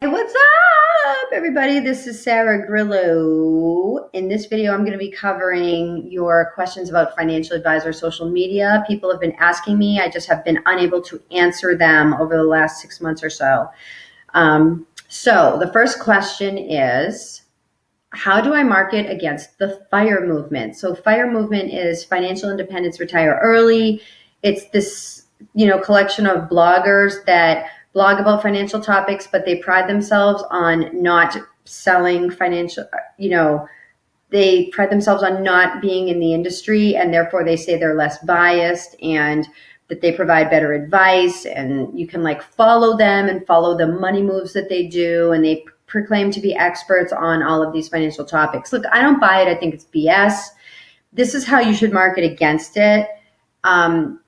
Hey, what's up, everybody? This is Sarah Grillo. In this video, I'm going to be covering your questions about financial advisor social media. People have been asking me. I just have been unable to answer them over the last 6 months or so. So the first question is, how do I market against the FIRE movement? So FIRE movement is Financial Independence Retire Early. It's this, collection of bloggers that blog about financial topics, but they pride themselves on not selling financial, they pride themselves on not being in the industry, and therefore they say they're less biased and that they provide better advice, and you can follow them and follow the money moves that they do, and they proclaim to be experts on all of these financial topics. Look, I don't buy it. I think it's BS. This is how you should market against it.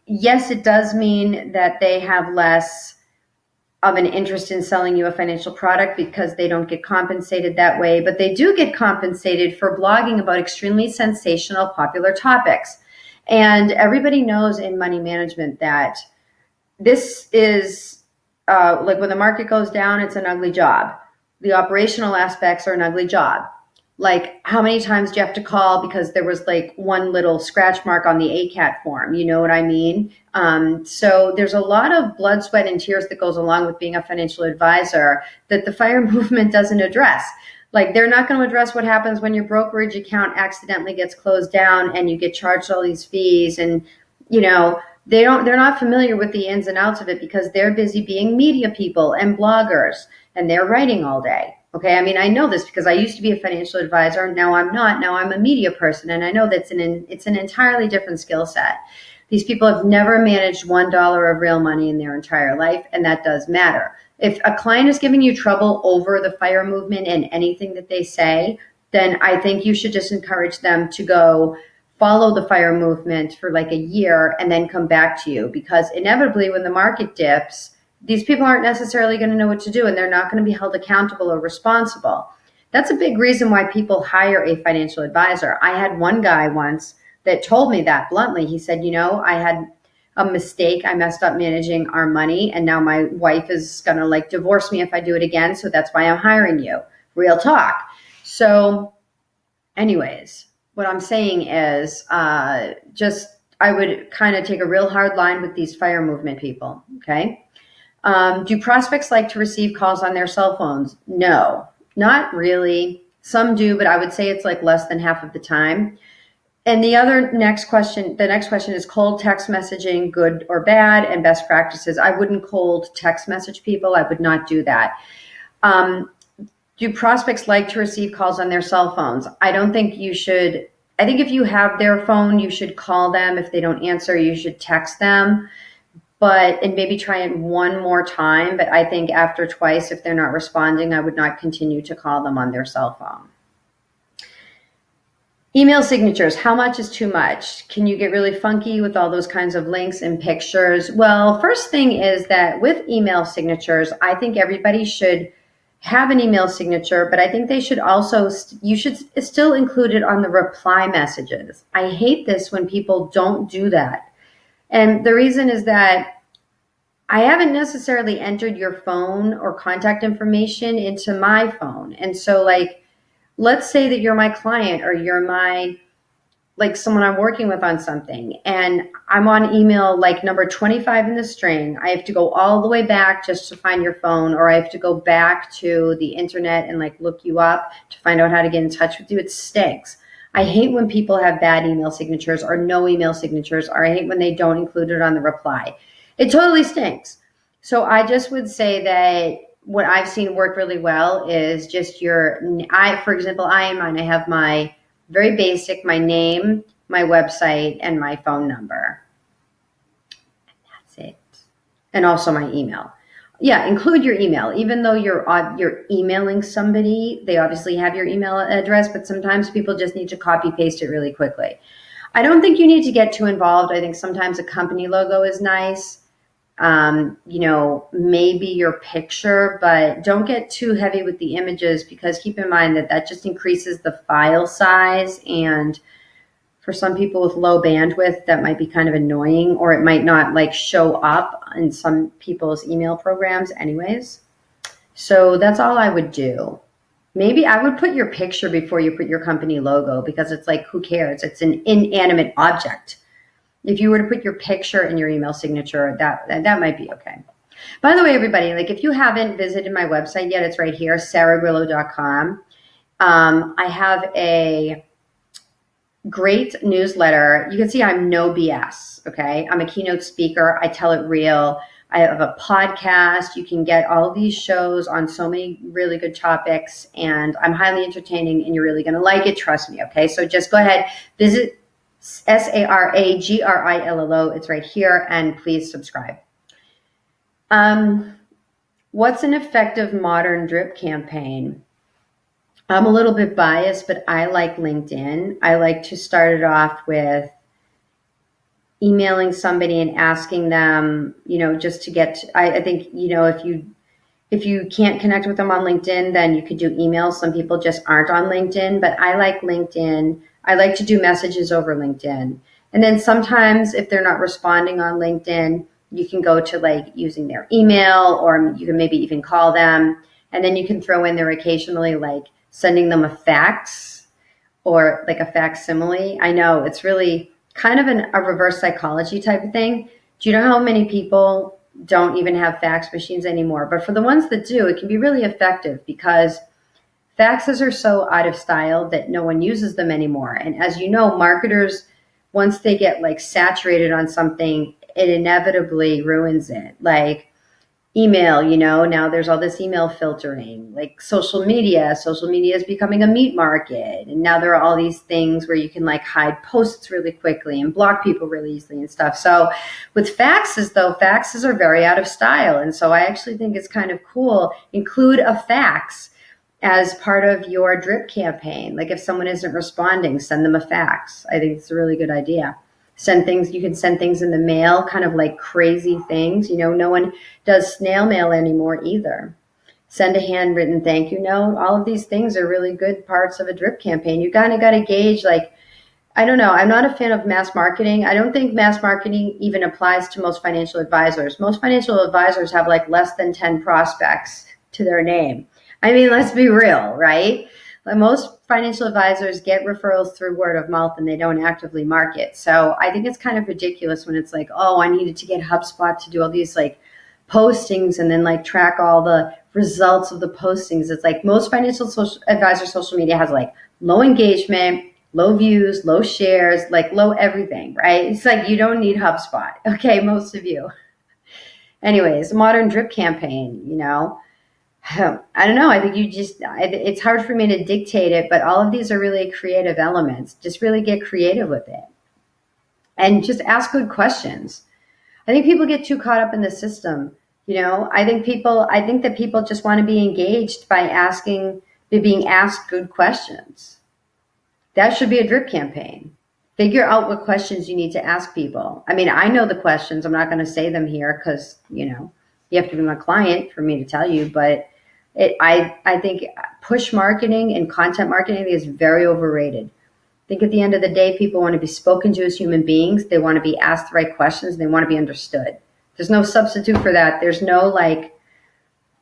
Yes, it does mean that they have less of an interest in selling you a financial product because they don't get compensated that way, but they do get compensated for blogging about extremely sensational, popular topics. And everybody knows in money management that this is when the market goes down, it's an ugly job. The operational aspects are an ugly job. How many times do you have to call because there was one little scratch mark on the ACAT form? You know what I mean? So there's a lot of blood, sweat, and tears that goes along with being a financial advisor that the FIRE movement doesn't address. They're not going to address what happens when your brokerage account accidentally gets closed down and you get charged all these fees, and they're not familiar with the ins and outs of it because they're busy being media people and bloggers, and they're writing all day. Okay, I know this because I used to be a financial advisor. Now I'm not. Now I'm a media person, and I know that's it's an entirely different skill set. These people have never managed $1 of real money in their entire life, and that does matter. If a client is giving you trouble over the FIRE movement and anything that they say, then I think you should just encourage them to go follow the FIRE movement for a year and then come back to you, because inevitably when the market dips, these people aren't necessarily going to know what to do, and they're not going to be held accountable or responsible. That's a big reason why people hire a financial advisor. I had one guy once that told me that bluntly. He said, I had a mistake. I messed up managing our money, and now my wife is going to divorce me if I do it again. So that's why I'm hiring you. Real talk. So anyways, what I'm saying is I would kind of take a real hard line with these FIRE movement people. Okay. Do prospects like to receive calls on their cell phones? No, not really. Some do, but I would say it's less than half of the time. And the next question is cold text messaging, good or bad, and best practices. I wouldn't cold text message people. I would not do that. Do prospects like to receive calls on their cell phones? I don't think you should. I think if you have their phone, you should call them. If they don't answer, you should text them. And maybe try it one more time. But I think after twice, if they're not responding, I would not continue to call them on their cell phone. Email signatures, how much is too much? Can you get really funky with all those kinds of links and pictures? Well, first thing is that with email signatures, I think everybody should have an email signature, but I think they should also, you should still include it on the reply messages. I hate this when people don't do that. And the reason is that I haven't necessarily entered your phone or contact information into my phone. And so let's say that you're my client, or you're my, someone I'm working with on something, and I'm on email number 25 in the string. I have to go all the way back just to find your phone, or I have to go back to the internet and look you up to find out how to get in touch with you. It stinks. I hate when people have bad email signatures or no email signatures, or I hate when they don't include it on the reply. It totally stinks. So I just would say that what I've seen work really well is just for example, I have my very basic, my name, my website, and my phone number. That's it. And also my email. Yeah, include your email. Even though you're emailing somebody, they obviously have your email address, but sometimes people just need to copy paste it really quickly. I don't think you need to get too involved. I think sometimes a company logo is nice. Maybe your picture, but don't get too heavy with the images, because keep in mind that just increases the file size, and for some people with low bandwidth, that might be kind of annoying, or it might not show up in some people's email programs anyways. So that's all I would do. Maybe I would put your picture before you put your company logo, because it's like, who cares? It's an inanimate object. If you were to put your picture in your email signature, that might be okay. By the way, everybody, like if you haven't visited my website yet, it's right here, sarahgrillo.com. I have a great newsletter. You can see I'm no BS, okay? I'm a keynote speaker. I tell it real. I have a podcast. You can get all of these shows on so many really good topics, and I'm highly entertaining, and you're really going to like it. Trust me, okay? So just go ahead, visit SARAGRILLO. It's right here, and please subscribe. What's an effective modern drip campaign? I'm a little bit biased, but I like LinkedIn. I like to start it off with emailing somebody and asking them, just to get, I think, if you can't connect with them on LinkedIn, then you could do emails. Some people just aren't on LinkedIn, but I like LinkedIn. I like to do messages over LinkedIn. And then sometimes if they're not responding on LinkedIn, you can go to like using their email, or you can maybe even call them. And then you can throw in there occasionally, like sending them a fax or like a facsimile. I know it's really kind of a reverse psychology type of thing. Do you know how many people don't even have fax machines anymore? But for the ones that do, it can be really effective, because faxes are so out of style that no one uses them anymore. And as you know, marketers, once they get like saturated on something, it inevitably ruins it. Like email, now there's all this email filtering, like social media is becoming a meat market. And now there are all these things where you can like hide posts really quickly and block people really easily and stuff. So with faxes though, faxes are very out of style. And so I actually think it's kind of cool. Include a fax as part of your drip campaign. Like if someone isn't responding, send them a fax. I think it's a really good idea. You can send things in the mail, kind of like crazy things. No one does snail mail anymore either. Send a handwritten thank you note. All of these things are really good parts of a drip campaign. You kind of got to gauge, like, I don't know. I'm not a fan of mass marketing. I don't think mass marketing even applies to most financial advisors. Most financial advisors have like less than 10 prospects to their name. I mean, let's be real, right? Most financial advisors get referrals through word of mouth, and they don't actively market. So I think it's kind of ridiculous when it's like, oh, I needed to get HubSpot to do all these like postings and then like track all the results of the postings. It's like most financial advisor social media has like low engagement, low views, low shares, like low everything, right? It's like you don't need HubSpot. Okay, most of you. Anyways, modern drip campaign, I don't know. I think it's hard for me to dictate it, but all of these are really creative elements. Just really get creative with it and just ask good questions. I think people get too caught up in the system. I think that people just want to be engaged by being asked good questions. That should be a drip campaign. Figure out what questions you need to ask people. I mean, I know the questions. I'm not going to say them here because, you have to be my client for me to tell you, but I think push marketing and content marketing is very overrated. I think at the end of the day, people want to be spoken to as human beings. They want to be asked the right questions. And they want to be understood. There's no substitute for that. There's no like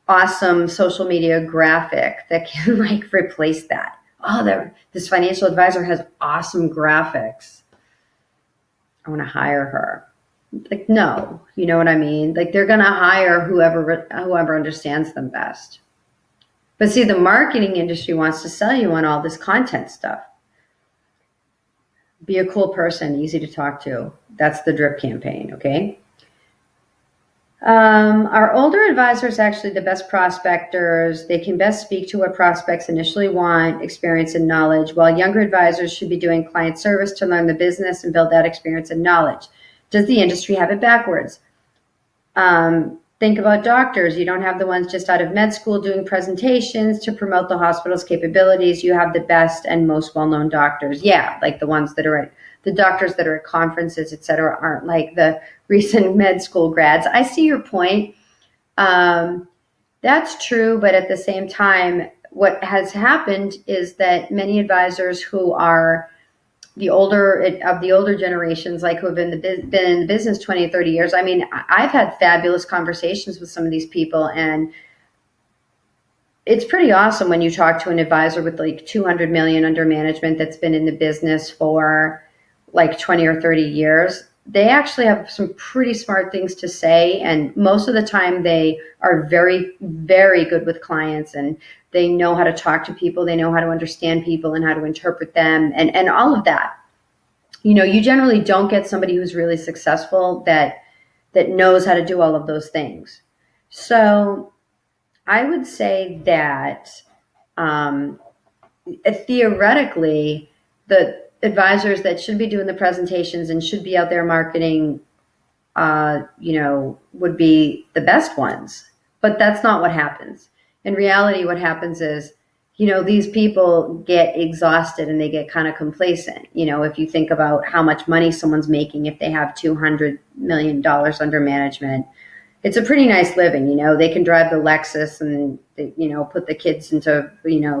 awesome social media graphic that can like replace that. Oh, this financial advisor has awesome graphics. I want to hire her. Like, no, you know what I mean? Like they're going to hire whoever understands them best. But see, the marketing industry wants to sell you on all this content stuff. Be a cool person, easy to talk to. That's the drip campaign, okay? Our older advisors actually the best prospectors. They can best speak to what prospects initially want, experience and knowledge, while younger advisors should be doing client service to learn the business and build that experience and knowledge. Does the industry have it backwards? Think about doctors. You don't have the ones just out of med school doing presentations to promote the hospital's capabilities. You have the best and most well-known doctors. Yeah, like the ones that are the doctors that are at conferences, et cetera, aren't like the recent med school grads. I see your point. That's true, but at the same time, what has happened is that many advisors who are the older generations, like who have been in the business 20, 30 years. I mean, I've had fabulous conversations with some of these people, and it's pretty awesome when you talk to an advisor with like 200 million under management that's been in the business for like 20 or 30 years. They actually have some pretty smart things to say, and most of the time they are very, very good with clients, and they know how to talk to people, they know how to understand people and how to interpret them, and all of that. You generally don't get somebody who's really successful that knows how to do all of those things. So I would say that um, theoretically, the advisors that should be doing the presentations and should be out there marketing, would be the best ones. But that's not what happens. In reality, what happens is, these people get exhausted and they get kind of complacent. If you think about how much money someone's making, if they have $200 million under management, it's a pretty nice living. They can drive the Lexus and put the kids into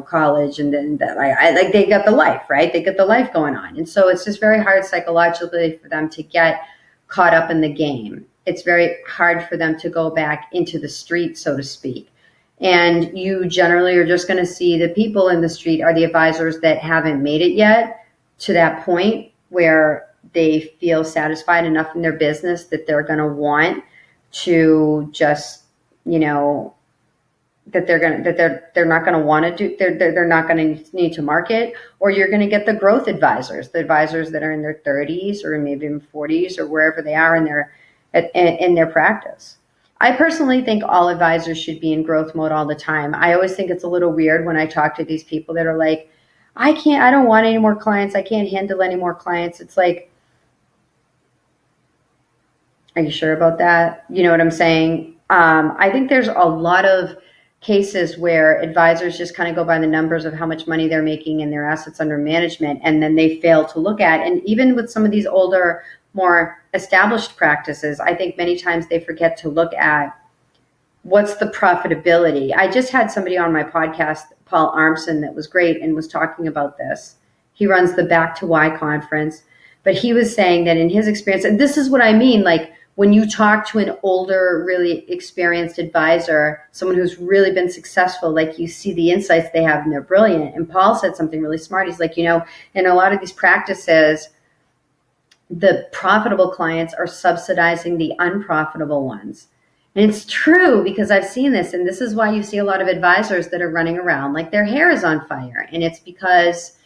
college, and then like they got the life, right? They got the life going on, and so it's just very hard psychologically for them to get caught up in the game. It's very hard for them to go back into the street, so to speak. And you generally are just going to see the people in the street are the advisors that haven't made it yet to that point where they feel satisfied enough in their business that they're going to want to just, that they're not going to want to do, they're not going to need to market. Or you're going to get the growth advisors, the advisors that are in their 30s or maybe in 40s or wherever they are in their practice. I personally think all advisors should be in growth mode all the time. I always think it's a little weird when I talk to these people that are like, I don't want any more clients, I can't handle any more clients. It's like, are you sure about that? You know what I'm saying? I think there's a lot of cases where advisors just kind of go by the numbers of how much money they're making and their assets under management, and then they fail to look at. And even with some of these older, more established practices, I think many times they forget to look at what's the profitability. I just had somebody on my podcast, Paul Armson, that was great and was talking about this. He runs the Back to Why conference, but he was saying that in his experience, and this is what I mean, like, when you talk to an older, really experienced advisor, someone who's really been successful, like you see the insights they have and they're brilliant. And Paul said something really smart. He's like, in a lot of these practices, the profitable clients are subsidizing the unprofitable ones. And it's true, because I've seen this. And this is why you see a lot of advisors that are running around like their hair is on fire. And it's because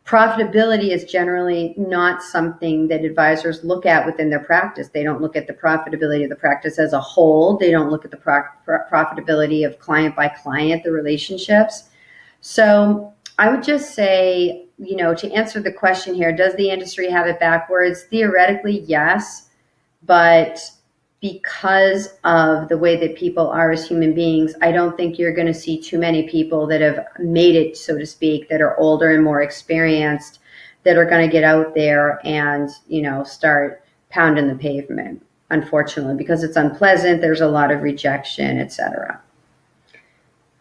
profitability is generally not something that advisors look at within their practice. They don't look at the profitability of the practice as a whole. They don't look at the profitability of client by client, the relationships. So I would just say, to answer the question here, does the industry have it backwards? Theoretically, yes. But because of the way that people are as human beings, I don't think you're going to see too many people that have made it, so to speak, that are older and more experienced, that are going to get out there and, start pounding the pavement, unfortunately, because it's unpleasant. There's a lot of rejection, etc.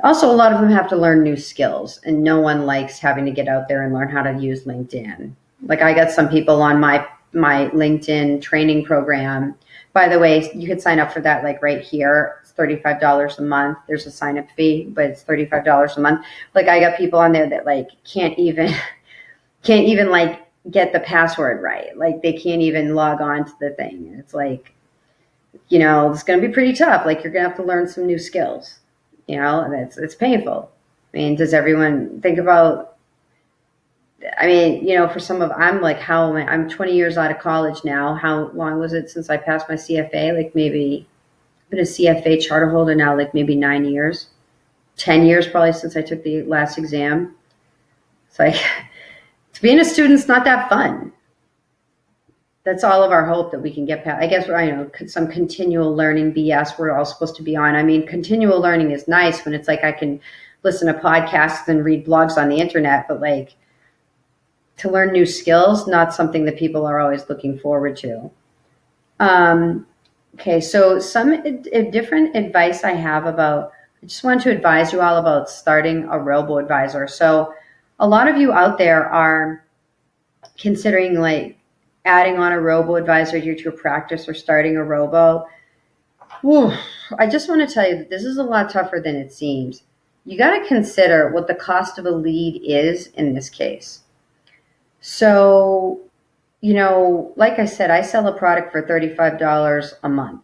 Also, a lot of them have to learn new skills, and no one likes having to get out there and learn how to use LinkedIn. Like, I got some people on my LinkedIn training program. By the way, you could sign up for that like right here. It's $35 a month. There's a sign up fee, but it's $35 a month. Like, I got people on there that like can't even like get the password right. Like, they can't even log on to the thing. And it's like, it's going to be pretty tough. Like, you're going to have to learn some new skills, and it's painful. I mean, does everyone think about, for some of, I'm 20 years out of college now. How long was it since I passed my CFA? Like, maybe I've been a CFA charter holder now, like maybe 9 years, 10 years probably since I took the last exam. It's like, being a student's not that fun. That's all of our hope, that we can get past. I guess, some continual learning BS we're all supposed to be on. I mean, continual learning is nice when it's like I can listen to podcasts and read blogs on the internet, but like, to learn new skills, not something that people are always looking forward to. Okay, so some different advice I have about, I just want to advise you all about starting a Roboadvisor. So a lot of you out there are considering like adding on a Roboadvisor to your practice or starting a Robo. Whew, I just want to tell you that this is a lot tougher than it seems. you got to consider what the cost of a lead is in this case. So, like I said, I sell a product for $35 a month.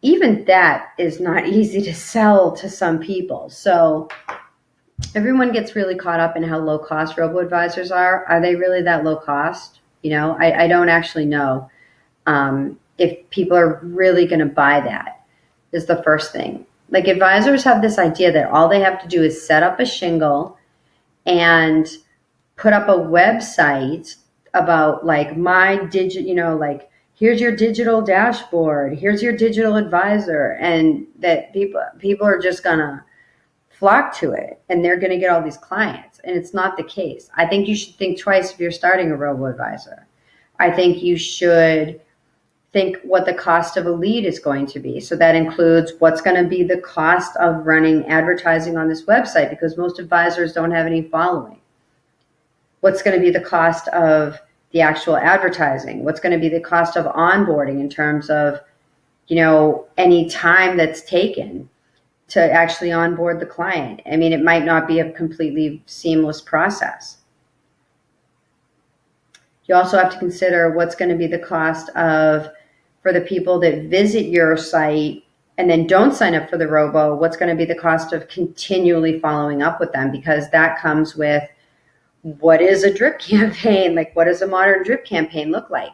Even that is not easy to sell to some people. So everyone gets really caught up in how low cost robo-advisors are. Are they really that low cost? I don't actually know if people are really going to buy that, is the first thing. Like, advisors have this idea that all they have to do is set up a shingle and put up a website about like like, here's your digital dashboard, here's your digital advisor, and that people are just gonna flock to it and they're gonna get all these clients. And it's not the case. I think you should think twice if you're starting a robo-advisor. I think you should think what the cost of a lead is going to be. So that includes what's going to be the cost of running advertising on this website, because most advisors don't have any following. What's going to be the cost of the actual advertising? What's going to be the cost of onboarding in terms of, any time that's taken to actually onboard the client? I mean, it might not be a completely seamless process. You also have to consider what's going to be the cost of, for the people that visit your site and then don't sign up for the robo, what's going to be the cost of continually following up with them? Because that comes with, what is a drip campaign? Like, what does a modern drip campaign look like?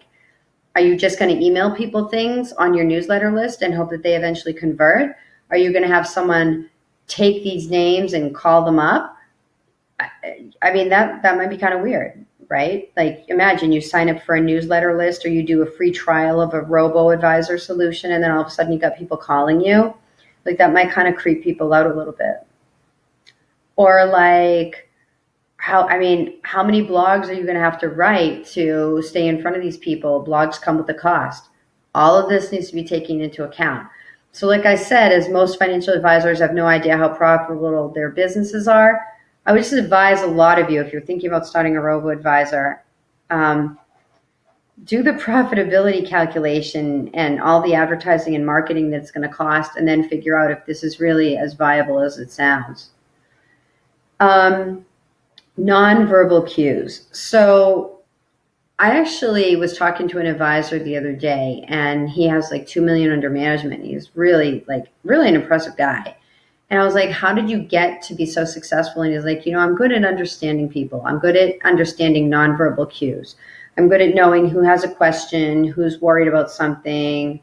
Are you just going to email people things on your newsletter list and hope that they eventually convert? Are you going to have someone take these names and call them up? I mean, that might be kind of weird, right? Like, imagine you sign up for a newsletter list, or you do a free trial of a robo-advisor solution, and then all of a sudden you got people calling you. Like, that might kind of creep people out a little bit. Or like, how many blogs are you going to have to write to stay in front of these people? Blogs come with a cost. All of this needs to be taken into account. So like I said, as most financial advisors have no idea how profitable their businesses are, I would just advise a lot of you, if you're thinking about starting a robo-advisor, do the profitability calculation and all the advertising and marketing that's going to cost, and then figure out if this is really as viable as it sounds. Nonverbal cues. So I actually was talking to an advisor the other day, and he has like 2 million under management. He's really an impressive guy. And I was like, how did you get to be so successful? And he's like, I'm good at understanding people. I'm good at understanding nonverbal cues. I'm good at knowing who has a question, who's worried about something.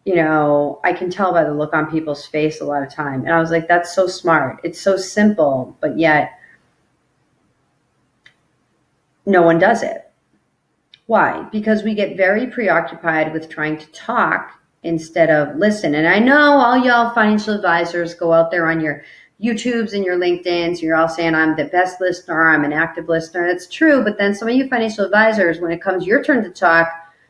I can tell by the look on people's face a lot of time. And I was like, that's so smart. It's so simple, but yet no one does it. Why? Because we get very preoccupied with trying to talk instead of listen. And I know all y'all financial advisors go out there on your YouTubes and your LinkedIns, you're all saying, I'm the best listener, I'm an active listener. That's true, but then some of you financial advisors, when it comes your turn to talk,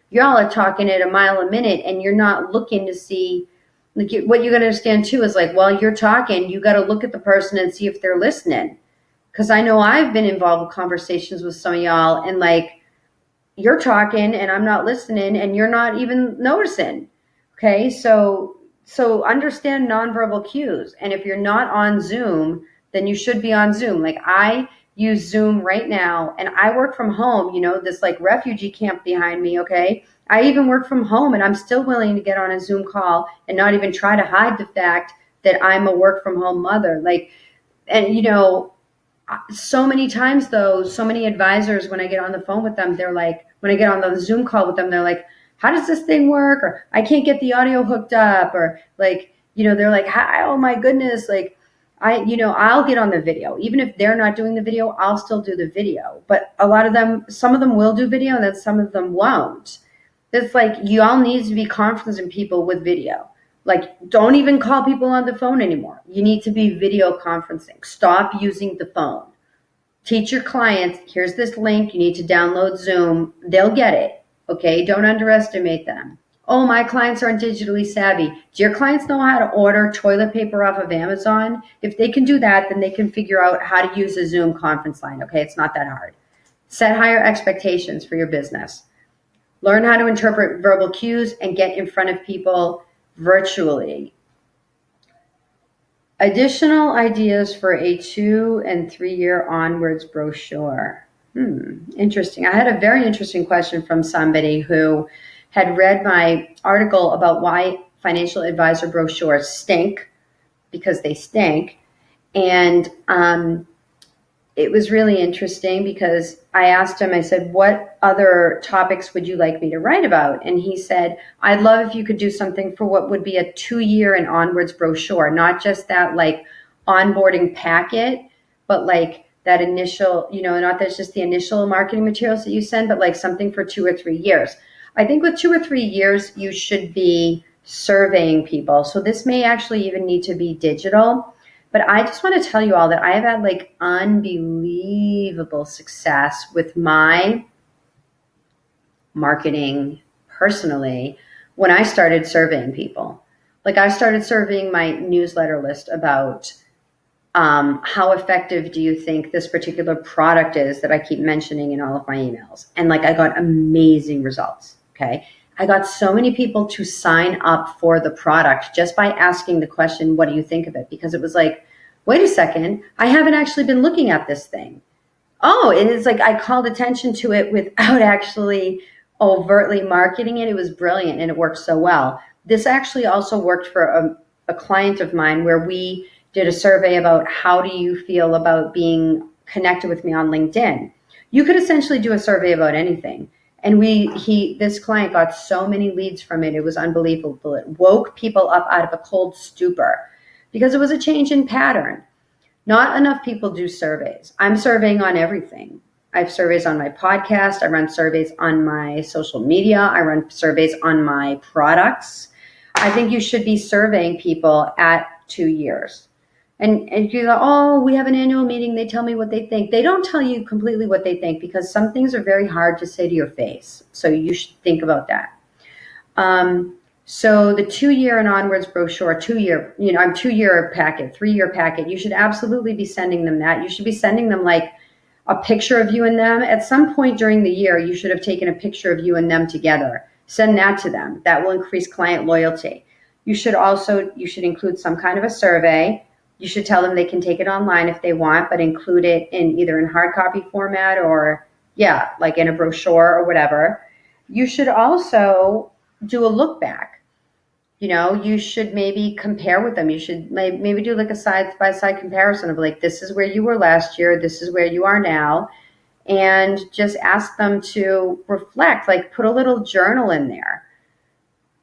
y'all are talking at a mile a minute, and you're not looking to see, like, what you got to understand too is, like, while you're talking, you got to look at the person and see if they're listening. Because I know I've been involved with conversations with some of y'all, and like, you're talking and I'm not listening, and you're not even noticing. Okay, so understand nonverbal cues. And if you're not on Zoom, then you should be on Zoom. Like, I use Zoom right now, and I work from home, this like refugee camp behind me, okay? I even work from home, and I'm still willing to get on a Zoom call and not even try to hide the fact that I'm a work from home mother. Like, and so many times though, so many advisors, when I get on the phone with them, they're like, when I get on the Zoom call with them, they're like, how does this thing work? Or I can't get the audio hooked up. Or like, they're like, oh my goodness. Like, I'll get on the video. Even if they're not doing the video, I'll still do the video. But some of them will do video, and then some of them won't. It's like, you all need to be confident in people with video. Like, don't even call people on the phone anymore. You need to be video conferencing. Stop using the phone. Teach your clients, here's this link, you need to download Zoom. They'll get it, okay? Don't underestimate them. Oh, my clients aren't digitally savvy. Do your clients know how to order toilet paper off of Amazon? If they can do that, then they can figure out how to use a Zoom conference line, okay? It's not that hard. Set higher expectations for your business. Learn how to interpret verbal cues and get in front of people virtually. Additional ideas for a 2 and 3 year onwards brochure. Interesting. I had a very interesting question from somebody who had read my article about why financial advisor brochures stink, because they stink. And it was really interesting because I asked him, I said, what other topics would you like me to write about? And he said, I'd love if you could do something for what would be a 2 year and onwards brochure, not just that like onboarding packet, but like that initial, not that's just the initial marketing materials that you send, but like something for 2 or 3 years. I think with 2 or 3 years, you should be surveying people. So this may actually even need to be digital. But I just want to tell you all that I have had like unbelievable success with my marketing personally when I started surveying people. Like I started surveying my newsletter list about how effective do you think this particular product is that I keep mentioning in all of my emails? And like I got amazing results. Okay. I got so many people to sign up for the product just by asking the question, what do you think of it? Because it was like, wait a second, I haven't actually been looking at this thing. Oh, it is like I called attention to it without actually overtly marketing it. It was brilliant and it worked so well. This actually also worked for a client of mine where we did a survey about how do you feel about being connected with me on LinkedIn. You could essentially do a survey about anything. And this client got so many leads from it. It was unbelievable. It woke people up out of a cold stupor because it was a change in pattern. Not enough people do surveys. I'm surveying on everything. I have surveys on my podcast. I run surveys on my social media. I run surveys on my products. I think you should be surveying people at 2 years. And you go, oh, we have an annual meeting. They tell me what they think. They don't tell you completely what they think because some things are very hard to say to your face. So you should think about that. So the 2 year and onwards brochure, 2 year, 2 year packet, 3 year packet, you should absolutely be sending them that. You should be sending them like a picture of you and them. At some point during the year, you should have taken a picture of you and them together. Send that to them. That will increase client loyalty. You should include some kind of a survey. You should tell them they can take it online if they want, but include it in either in hard copy format or like in a brochure or whatever. You should also do a look back. You should maybe compare with them. You should maybe do like a side-by-side comparison of like, this is where you were last year, this is where you are now, and just ask them to reflect, like put a little journal in there.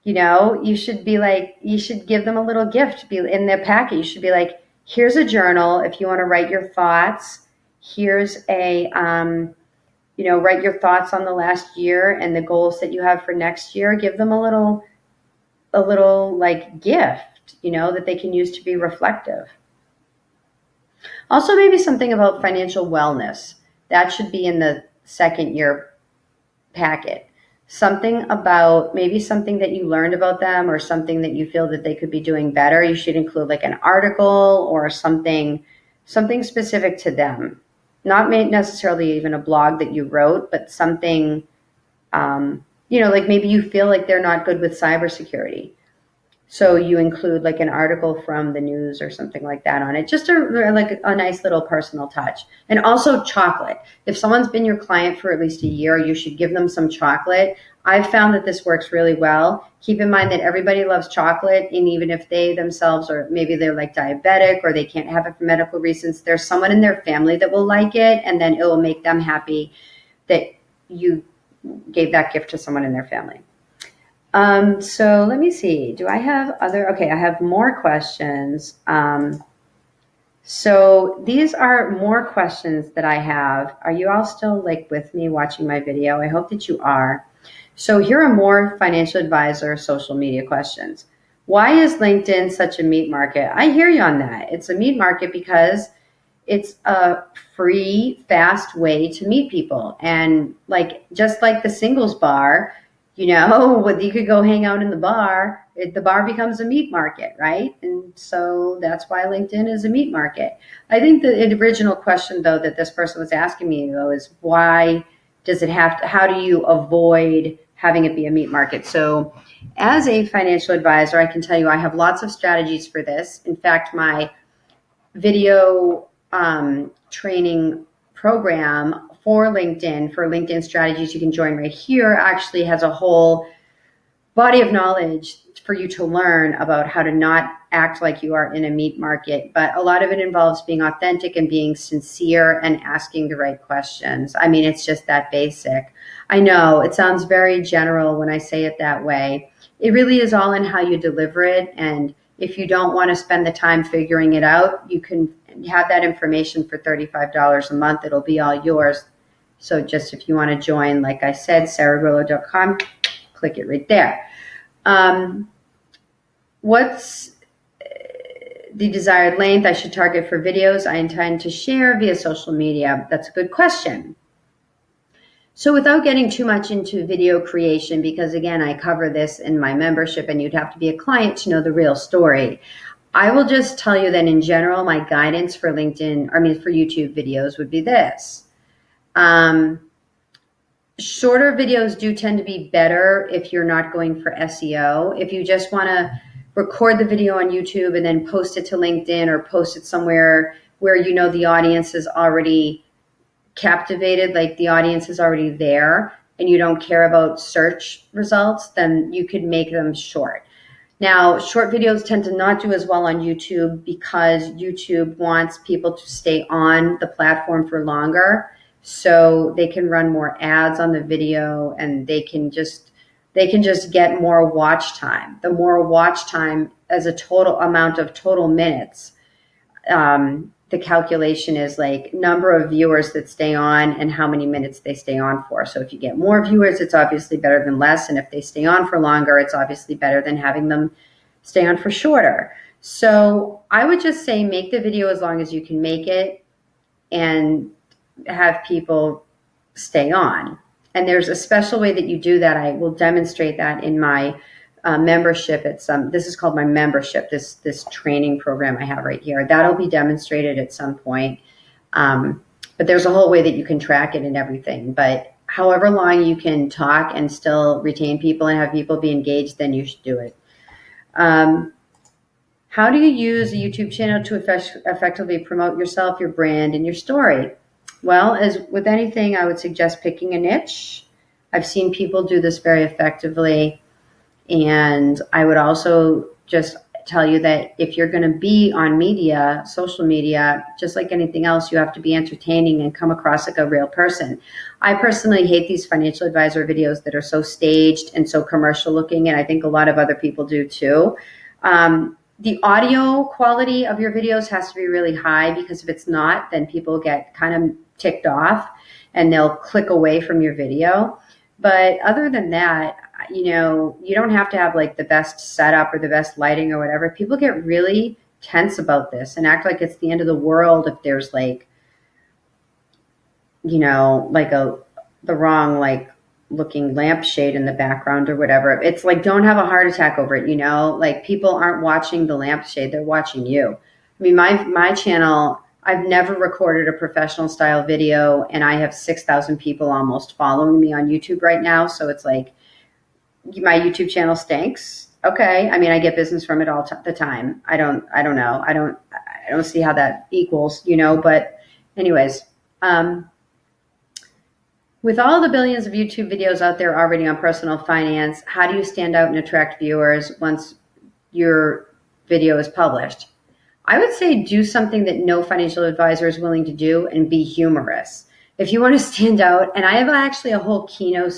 You should give them a little gift in their packet. You should be like, here's a journal if you want to write your thoughts. Here's write your thoughts on the last year and the goals that you have for next year. Give them a little like gift, that they can use to be reflective. Also, maybe something about financial wellness. That should be in the 2nd year packet. Something about maybe something that you learned about them or something that you feel that they could be doing better. You should include like an article or something specific to them. Not necessarily even a blog that you wrote, but something, like maybe you feel like they're not good with cybersecurity. So you include like an article from the news or something like that on it, just like a nice little personal touch. And also chocolate. If someone's been your client for at least a year, you should give them some chocolate. I've found that this works really well. Keep in mind that everybody loves chocolate, and even if they themselves, or maybe they're like diabetic or they can't have it for medical reasons, there's someone in their family that will like it, and then it will make them happy that you gave that gift to someone in their family. So let me see. Do I have I have more questions. So these are more questions that I have. Are you all still like with me watching my video? I hope that you are. So here are more financial advisor social media questions. Why is LinkedIn such a meat market? I hear you on that. It's a meat market because it's a free, fast way to meet people. And just like the singles bar, you could go hang out in the bar. The bar becomes a meat market, right? And so that's why LinkedIn is a meat market. I think the original question, though, that this person was asking me, though, is why does it how do you avoid having it be a meat market? So as a financial advisor, I can tell you I have lots of strategies for this. In fact, my video training program for LinkedIn strategies you can join right here, actually has a whole body of knowledge for you to learn about how to not act like you are in a meat market. But a lot of it involves being authentic and being sincere and asking the right questions. I mean, it's just that basic. I know it sounds very general when I say it that way. It really is all in how you deliver it. And if you don't want to spend the time figuring it out, you can have that information for $35 a month. It'll be all yours. So just if you want to join, like I said, sarahgrillo.com, click it right there. What's the desired length I should target for videos I intend to share via social media? That's a good question. So without getting too much into video creation, because again, I cover this in my membership and you'd have to be a client to know the real story, I will just tell you that in general, my guidance for for YouTube videos would be this. Shorter videos do tend to be better if you're not going for SEO. If you just want to record the video on YouTube and then post it to LinkedIn or post it somewhere where you know the audience is already captivated, like the audience is already there and you don't care about search results, then you could make them short. Now, short videos tend to not do as well on YouTube because YouTube wants people to stay on the platform for longer, so they can run more ads on the video and they can just get more watch time. The more watch time as a total amount of total minutes, the calculation is like number of viewers that stay on and how many minutes they stay on for. So if you get more viewers, it's obviously better than less. And if they stay on for longer, it's obviously better than having them stay on for shorter. So I would just say make the video as long as you can make it and have people stay on. And there's a special way that you do that. I will demonstrate that in my membership at this is called my membership, this training program I have right here. That'll be demonstrated at some point. But there's a whole way that you can track it and everything. But however long you can talk and still retain people and have people be engaged, then you should do it. How do you use a YouTube channel to effectively promote yourself, your brand, and your story? Well, as with anything, I would suggest picking a niche. I've seen people do this very effectively. And I would also just tell you that if you're going to be on media, social media, just like anything else, you have to be entertaining and come across like a real person. I personally hate these financial advisor videos that are so staged and so commercial looking, and I think a lot of other people do too. The audio quality of your videos has to be really high, because if it's not, then people get kind of ticked off and they'll click away from your video. But other than that, you don't have to have like the best setup or the best lighting or whatever. People get really tense about this and act like it's the end of the world if there's like, like the wrong like looking lampshade in the background or whatever. It's like, don't have a heart attack over it. Like people aren't watching the lampshade, they're watching you. I mean, my channel, I've never recorded a professional style video, and I have 6,000 people almost following me on YouTube right now. So it's like, my YouTube channel stinks. Okay. I mean, I get business from it all the time. I don't know. I don't see how that equals, but anyways, with all the billions of YouTube videos out there already on personal finance, how do you stand out and attract viewers once your video is published? I would say do something that no financial advisor is willing to do, and be humorous. If you want to stand out, and I have actually a whole keynote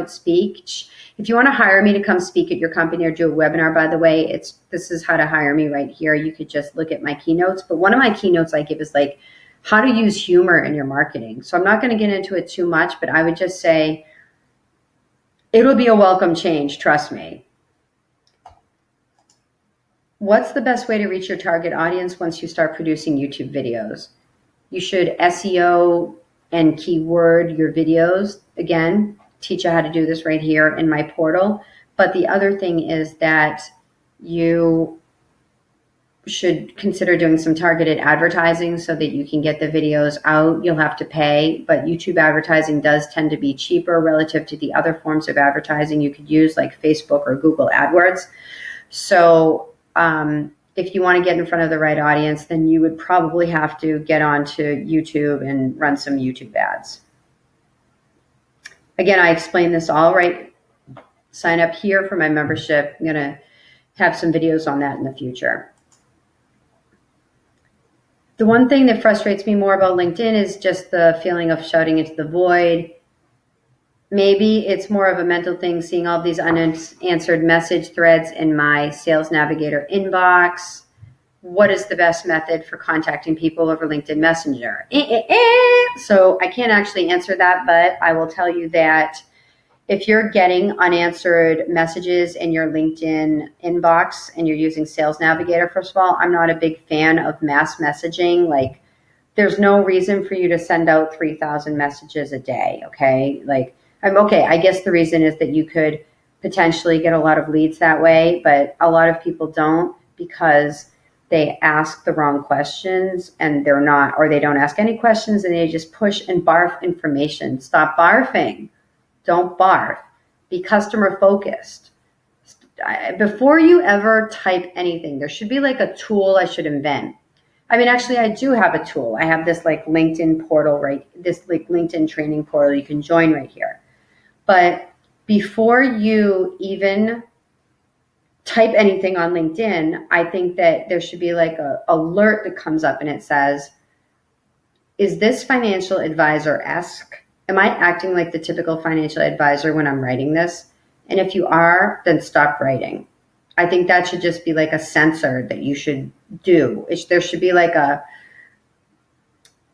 speech. If you want to hire me to come speak at your company or do a webinar, by the way, this is how to hire me right here. You could just look at my keynotes. But one of my keynotes I give is like how to use humor in your marketing. So I'm not going to get into it too much, but I would just say it'll be a welcome change. Trust me. What's the best way to reach your target audience once you start producing YouTube videos? You should SEO and keyword your videos. Again, teach you how to do this right here in my portal. But the other thing is that you should consider doing some targeted advertising so that you can get the videos out. You'll have to pay, but YouTube advertising does tend to be cheaper relative to the other forms of advertising you could use, like Facebook or Google AdWords. So if you want to get in front of the right audience, then you would probably have to get onto YouTube and run some YouTube ads. Again, I explain this all right. Sign up here for my membership. I'm going to have some videos on that in the future. The one thing that frustrates me more about LinkedIn is just the feeling of shouting into the void. Maybe it's more of a mental thing, seeing all these unanswered message threads in my Sales Navigator inbox. What is the best method for contacting people over LinkedIn Messenger? So I can't actually answer that, but I will tell you that if you're getting unanswered messages in your LinkedIn inbox and you're using Sales Navigator, first of all, I'm not a big fan of mass messaging. Like, there's no reason for you to send out 3,000 messages a day, okay? Like, I guess the reason is that you could potentially get a lot of leads that way, but a lot of people don't because they ask the wrong questions and they're not, or they don't ask any questions and they just push and barf information. Stop barfing. Don't barf. Be customer focused. Before you ever type anything, there should be like a tool I should invent. I mean, actually, I do have a tool. I have this like LinkedIn portal, right? This like LinkedIn training portal you can join right here. But before you even type anything on LinkedIn, I think that there should be like a alert that comes up and it says, is this financial advisor-esque? Am I acting like the typical financial advisor when I'm writing this? And if you are, then stop writing. I think that should just be like a censor that you should do. There should be like an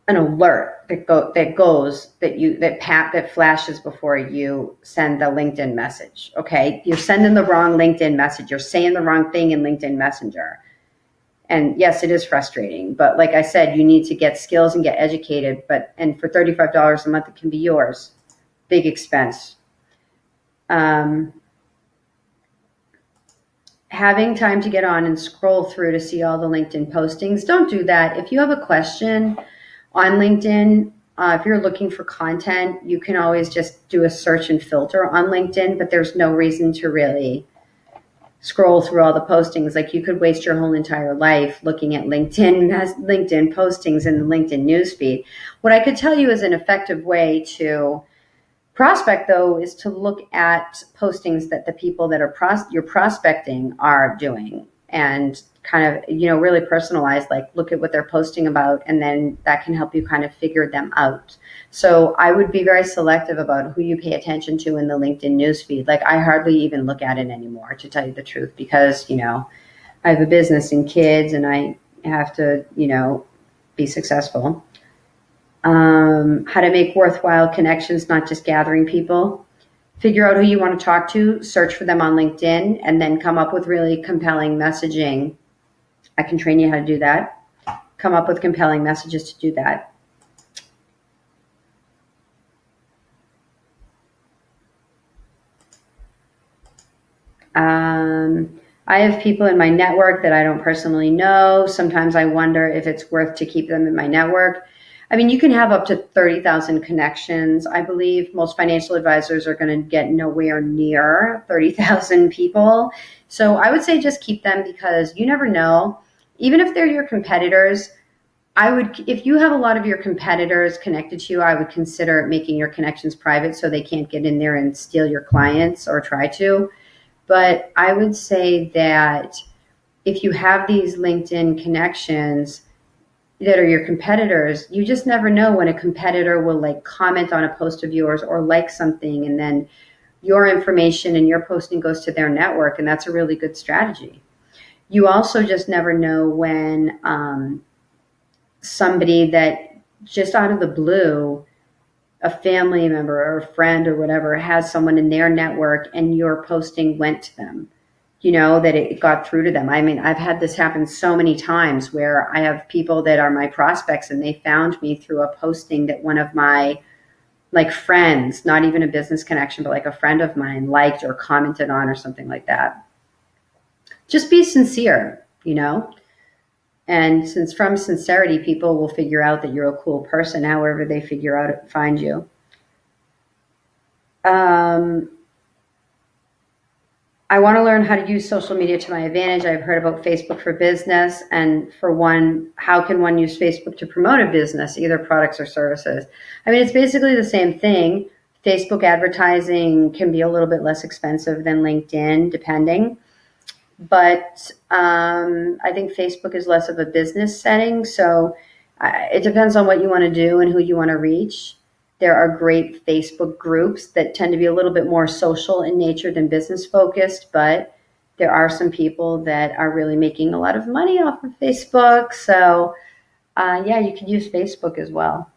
alert that flashes before you send the LinkedIn message. Okay, you're sending the wrong LinkedIn message. You're saying the wrong thing in LinkedIn Messenger. And yes, it is frustrating, but like I said, you need to get skills and get educated. And for $35 a month, it can be yours. Big expense. Having time to get on and scroll through to see all the LinkedIn postings, don't do that. If you have a question on LinkedIn, if you're looking for content, you can always just do a search and filter on LinkedIn, but there's no reason to really scroll through all the postings. Like, you could waste your whole entire life looking at LinkedIn postings in the LinkedIn newsfeed. What I could tell you is an effective way to prospect, though, is to look at postings that the people that are you're prospecting are doing, and kind of, really personalize, like look at what they're posting about, and then that can help you kind of figure them out. So I would be very selective about who you pay attention to in the LinkedIn newsfeed. Like, I hardly even look at it anymore, to tell you the truth, because, I have a business and kids and I have to, be successful. How to make worthwhile connections, not just gathering people. Figure out who you want to talk to, search for them on LinkedIn, and then come up with really compelling messaging. I can train you how to do that. Come up with compelling messages to do that. I have people in my network that I don't personally know. Sometimes I wonder if it's worth to keep them in my network. I mean, you can have up to 30,000 connections. I believe most financial advisors are going to get nowhere near 30,000 people. So I would say just keep them, because you never know. Even if they're your competitors, if you have a lot of your competitors connected to you, I would consider making your connections private so they can't get in there and steal your clients or try to. But I would say that if you have these LinkedIn connections that are your competitors, you just never know when a competitor will like comment on a post of yours or like something, and then your information and your posting goes to their network, and that's a really good strategy. You also just never know when somebody that just out of the blue, a family member or a friend or whatever, has someone in their network and your posting went to them, that it got through to them. I mean, I've had this happen so many times where I have people that are my prospects and they found me through a posting that one of my like friends, not even a business connection, but like a friend of mine, liked or commented on or something like that. Just be sincere, and since from sincerity, people will figure out that you're a cool person, however they find you. I want to learn how to use social media to my advantage. I've heard about Facebook for business, and for one, how can one use Facebook to promote a business, either products or services? I mean, it's basically the same thing. Facebook advertising can be a little bit less expensive than LinkedIn, depending. But I think Facebook is less of a business setting. So it depends on what you want to do and who you want to reach. There are great Facebook groups that tend to be a little bit more social in nature than business focused, but there are some people that are really making a lot of money off of Facebook. So yeah, you can use Facebook as well.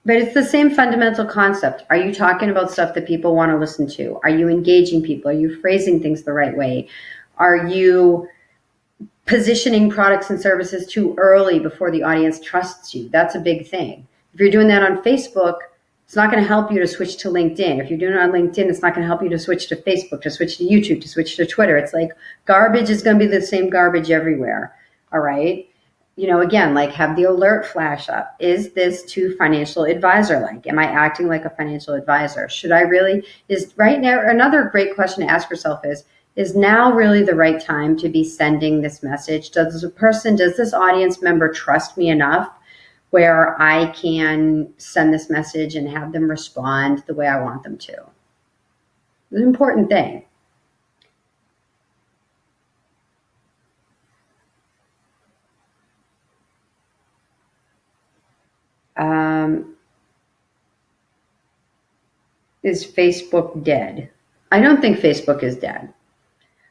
But it's the same fundamental concept. Are you talking about stuff that people want to listen to? Are you engaging people? Are you phrasing things the right way? Are you positioning products and services too early before the audience trusts you? That's a big thing. If you're doing that on Facebook, it's not going to help you to switch to LinkedIn. If you're doing it on LinkedIn, it's not going to help you to switch to Facebook, to switch to YouTube, to switch to Twitter. It's like garbage is going to be the same garbage everywhere. All right. You know, again, like have the alert flash up. Is this too financial advisor like? Am I acting like a financial advisor? Should I really, is right now, another great question to ask yourself is now really the right time to be sending this message? Does this audience member trust me enough where I can send this message and have them respond the way I want them to? It's an important thing. Is Facebook dead? I don't think Facebook is dead.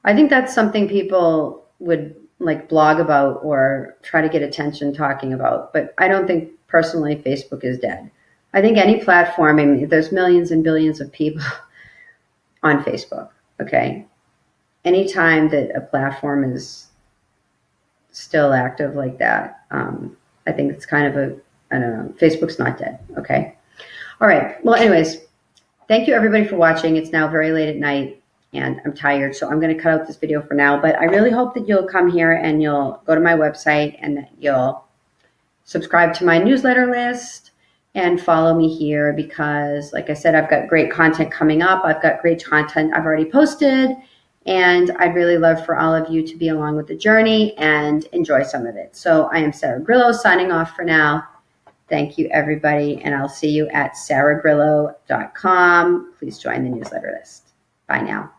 I think that's something people would like blog about or try to get attention talking about. But I don't think personally Facebook is dead. I think any platform, I mean, there's millions and billions of people on Facebook. Okay. Anytime that a platform is still active like that, I think it's kind of I don't know, Facebook's not dead. Okay. All right. Well, anyways, thank you everybody for watching. It's now very late at night and I'm tired, so I'm going to cut out this video for now, but I really hope that you'll come here and you'll go to my website and that you'll subscribe to my newsletter list and follow me here because, like I said, I've got great content coming up. I've got great content I've already posted, and I'd really love for all of you to be along with the journey and enjoy some of it. So I am Sarah Grillo signing off for now. Thank you, everybody, and I'll see you at sarahgrillo.com. Please join the newsletter list. Bye now.